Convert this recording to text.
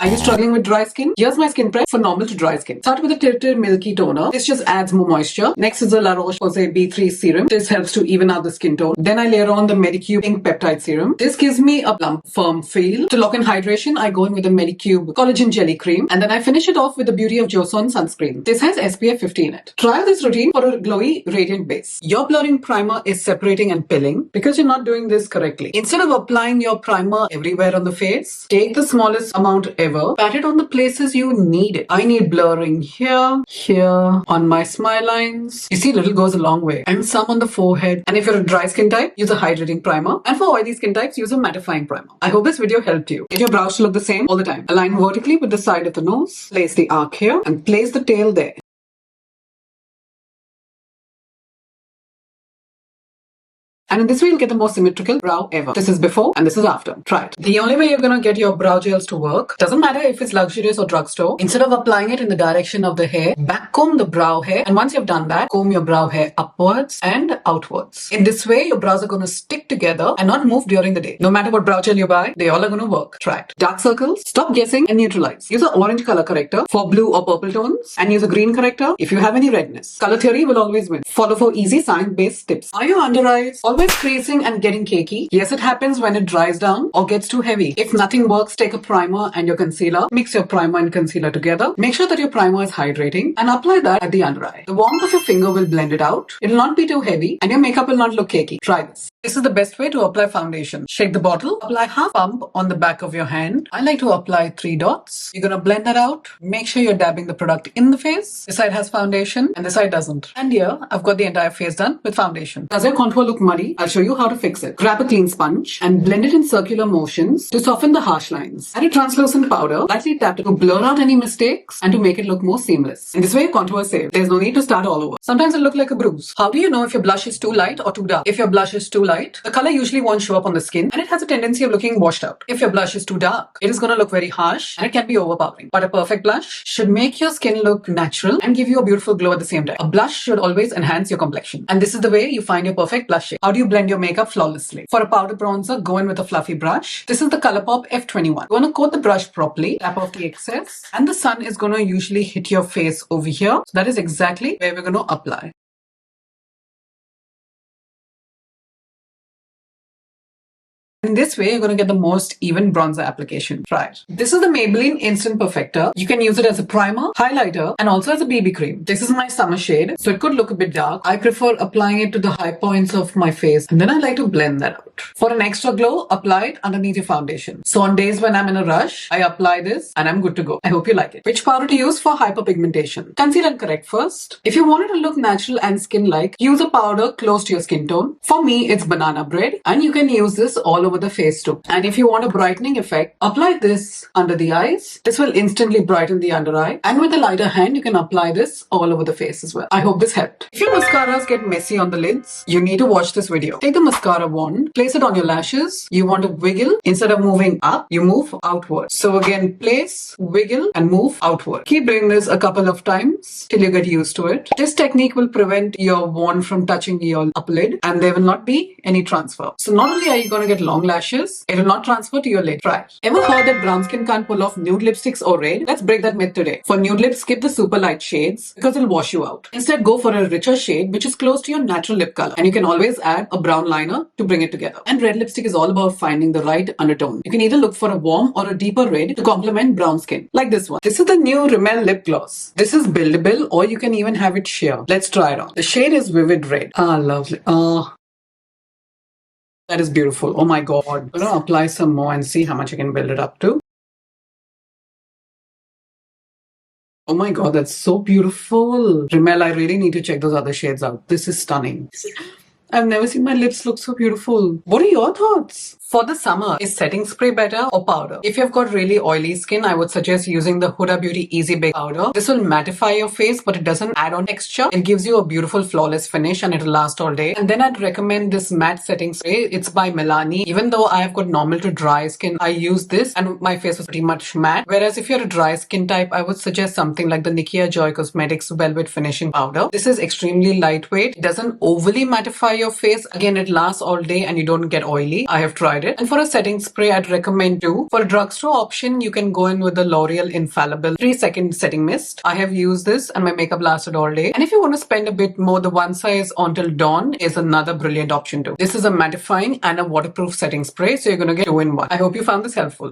Are you struggling with dry skin? Here's my skin prep for normal to dry skin. Start with a tilted milky toner. This just adds more moisture. Next is the La Roche-Posay B3 serum. This helps to even out the skin tone. Then I layer on the Medicube Pink Peptide Serum. This gives me a plump, firm feel. To lock in hydration, I go in with the Medicube Collagen Jelly Cream. And then I finish it off with the Beauty of Joseon Sunscreen. This has SPF 50 in it. Try this routine for a glowy, radiant base. Your blurring primer is separating and pilling because you're not doing this correctly. Instead of applying your primer everywhere on the face, take the smallest amount ever. Pat it on the places you need it. I need blurring here, on my smile lines. You see, little goes a long way. And some on the forehead. And if you're a dry skin type, use a hydrating primer. And for oily skin types, use a mattifying primer. I hope this video helped you. Get your brows to look the same all the time. Align vertically with the side of the nose. Place the arc here and place the tail there. And in this way, you'll get the most symmetrical brow ever. This is before and this is after. Try it. The only way you're going to get your brow gels to work, doesn't matter if it's luxurious or drugstore, instead of applying it in the direction of the hair, back comb the brow hair. And once you've done that, comb your brow hair upwards and outwards. In this way, your brows are going to stick together and not move during the day. No matter what brow gel you buy, they all are going to work. Try it. Dark circles, stop guessing and neutralize. Use an orange color corrector for blue or purple tones and use a green corrector if you have any redness. Color theory will always win. Follow for easy science-based tips. Are your under eyes always creasing and getting cakey? Yes, it happens when it dries down or gets too heavy. If nothing works, take a primer and your concealer. Mix your primer and concealer together. Make sure that your primer is hydrating and apply that at the under eye. The warmth of your finger will blend it out. It will not be too heavy and your makeup will not look cakey. Try this. This is the best way to apply foundation. Shake the bottle, apply half pump on the back of your hand. I like to apply 3 dots. You're gonna blend that out. Make sure you're dabbing the product in the face. This side has foundation and this side doesn't. And here, I've got the entire face done with foundation. Does your contour look muddy? I'll show you how to fix it. Grab a clean sponge and blend it in circular motions to soften the harsh lines. Add a translucent powder, lightly tap it to blur out any mistakes and to make it look more seamless. In this way, your contour is safe. There's no need to start all over. Sometimes it'll look like a bruise. How do you know if your blush is too light or too dark? If your blush is too light, the color usually won't show up on the skin and it has a tendency of looking washed out. If your blush is too dark, it is going to look very harsh and it can be overpowering. But a perfect blush should make your skin look natural and give you a beautiful glow at the same time. A blush should always enhance your complexion. And this is the way you find your perfect blush shade. How do you blend your makeup flawlessly? For a powder bronzer, go in with a fluffy brush. This is the ColourPop F21. You want to coat the brush properly, tap off the excess, and the sun is going to usually hit your face over here. So that is exactly where we're going to apply. In this way, you're going to get the most even bronzer application. Try it. This is the Maybelline Instant Perfector. You can use it as a primer, highlighter, and also as a BB cream. This is my summer shade, so it could look a bit dark. I prefer applying it to the high points of my face, and then I like to blend that out. For an extra glow, apply it underneath your foundation. So on days when I'm in a rush, I apply this, and I'm good to go. I hope you like it. Which powder to use for hyperpigmentation? Conceal and correct first. If you want it to look natural and skin-like, use a powder close to your skin tone. For me, it's banana bread, and you can use this all over the face too. And if you want a brightening effect, apply this under the eyes. This will instantly brighten the under eye. And with a lighter hand, you can apply this all over the face as well. I hope this helped. If your mascaras get messy on the lids, you need to watch this video. Take the mascara wand, place it on your lashes. You want to wiggle. Instead of moving up, you move outward. So again, place, wiggle, and move outward. Keep doing this a couple of times till you get used to it. This technique will prevent your wand from touching your upper lid, and there will not be any transfer. So not only are you going to get long lashes, it will not transfer to your lid. Try it. Ever heard that brown skin can't pull off nude lipsticks or red? Let's break that myth today. For nude lips, skip the super light shades because it'll wash you out. Instead, go for a richer shade which is close to your natural lip color. And you can always add a brown liner to bring it together. And red lipstick is all about finding the right undertone. You can either look for a warm or a deeper red to complement brown skin. Like this one. This is the new Rimmel lip gloss. This is buildable or you can even have it sheer. Let's try it on. The shade is vivid red. Ah, lovely. That is beautiful. Oh my God. I'm going to apply some more and see how much I can build it up to. Oh my God, that's so beautiful. Rimmel, I really need to check those other shades out. This is stunning. I've never seen my lips look so beautiful. What are your thoughts? For the summer, is setting spray better or powder? If you've got really oily skin, I would suggest using the Huda Beauty Easy Bake Powder. This will mattify your face, but it doesn't add on texture. It gives you a beautiful flawless finish and it'll last all day. And then I'd recommend this matte setting spray. It's by Milani. Even though I have got normal to dry skin, I use this and my face was pretty much matte. Whereas if you're a dry skin type, I would suggest something like the Nikia Joy Cosmetics Velvet Finishing Powder. This is extremely lightweight. It doesn't overly mattify your face. Again, it lasts all day and you don't get oily. I have tried it. And for a setting spray, I'd recommend too. For a drugstore option, you can go in with the L'Oreal Infallible 3-second setting mist. I have used this and my makeup lasted all day. And if you want to spend a bit more, the One Size Until Dawn is another brilliant option too. This is a mattifying and a waterproof setting spray, so you're going to get 2 in 1. I hope you found this helpful.